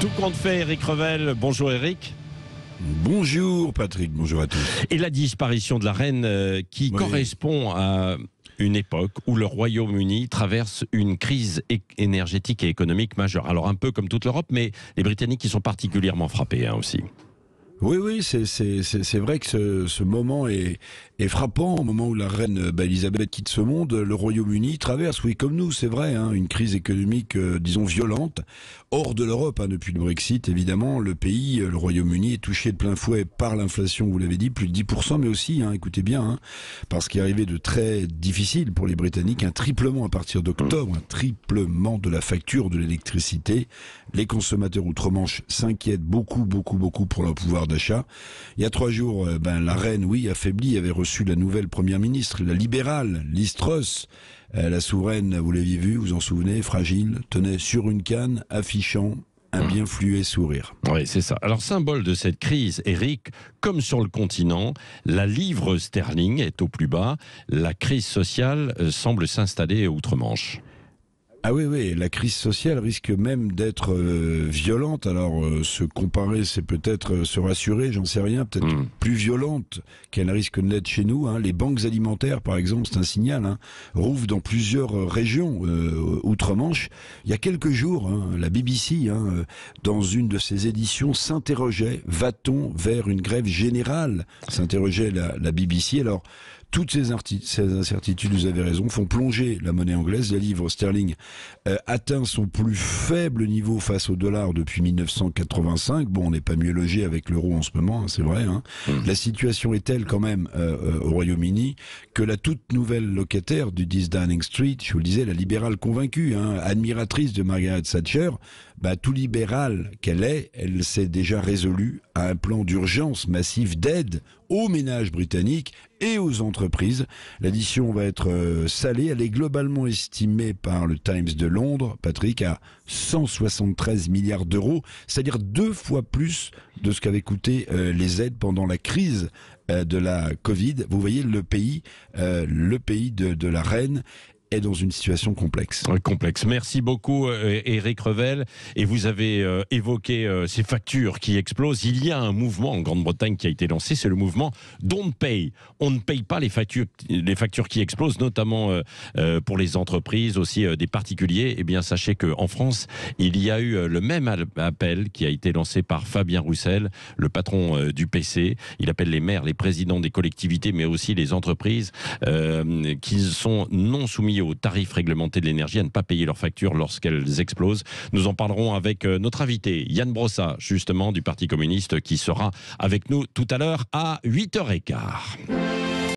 Tout compte fait, Éric Revel. Bonjour Éric. Bonjour Patrick, bonjour à tous. Et la disparition de la reine qui correspond à une époque où le Royaume-Uni traverse une crise énergétique et économique majeure. Alors un peu comme toute l'Europe, mais les Britanniques qui sont particulièrement frappés aussi. Oui, c'est vrai que ce moment est frappant. Au moment où la reine Elisabeth quitte ce monde, le Royaume-Uni traverse, oui comme nous, c'est vrai, une crise économique, disons, violente. Hors de l'Europe, depuis le Brexit, évidemment, le pays, le Royaume-Uni, est touché de plein fouet par l'inflation, vous l'avez dit, plus de 10%, mais aussi, écoutez bien, parce qu'il est arrivé de très difficile pour les Britanniques, un triplement à partir d'octobre, un triplement de la facture de l'électricité. Les consommateurs outre-Manche s'inquiètent beaucoup pour leur pouvoir d'achat. Il y a 3 jours, la reine, affaiblie, avait reçu la nouvelle première ministre, la libérale, Liz Truss. La souveraine, vous l'aviez vu, vous en souvenez, fragile, tenait sur une canne, affichant un bien fluet sourire. Oui, c'est ça. Alors, symbole de cette crise, Éric, comme sur le continent, la livre sterling est au plus bas. La crise sociale semble s'installer outre-Manche. Ah oui, la crise sociale risque même d'être violente. Alors, se comparer, c'est peut-être se rassurer, j'en sais rien, peut-être plus violente qu'elle risque de l'être chez nous. Les banques alimentaires, par exemple, c'est un signal, rouvrent dans plusieurs régions outre-Manche. Il y a quelques jours, la BBC, dans une de ses éditions, s'interrogeait, va-t-on vers une grève générale? S'interrogeait la BBC. Alors, toutes ces incertitudes, vous avez raison, font plonger la monnaie anglaise. La livre sterling atteint son plus faible niveau face au dollar depuis 1985. Bon, on n'est pas mieux logé avec l'euro en ce moment, c'est vrai. La situation est telle quand même au Royaume-Uni que la toute nouvelle locataire du 10 Downing Street, je vous le disais, la libérale convaincue, admiratrice de Margaret Thatcher, tout libéral qu'elle est, elle s'est déjà résolue à un plan d'urgence massif d'aide aux ménages britanniques et aux entreprises. L'addition va être salée. Elle est globalement estimée par le Times de Londres, Patrick, à 173 milliards d'euros, c'est-à-dire 2 fois plus de ce qu'avaient coûté les aides pendant la crise de la Covid. Vous voyez, le pays de la reine est dans une situation complexe. Complexe. Merci beaucoup Éric Revel. Et vous avez évoqué ces factures qui explosent. Il y a un mouvement en Grande-Bretagne qui a été lancé, c'est le mouvement Don't Pay. On ne paye pas les factures qui explosent, notamment pour les entreprises, aussi des particuliers. Eh bien, sachez qu'en France, il y a eu le même appel qui a été lancé par Fabien Roussel, le patron du PC. Il appelle les maires, les présidents des collectivités, mais aussi les entreprises qui sont non soumis aux tarifs réglementés de l'énergie, à ne pas payer leurs factures lorsqu'elles explosent. Nous en parlerons avec notre invité, Yann Brossat, justement, du Parti communiste, qui sera avec nous tout à l'heure à 8h15.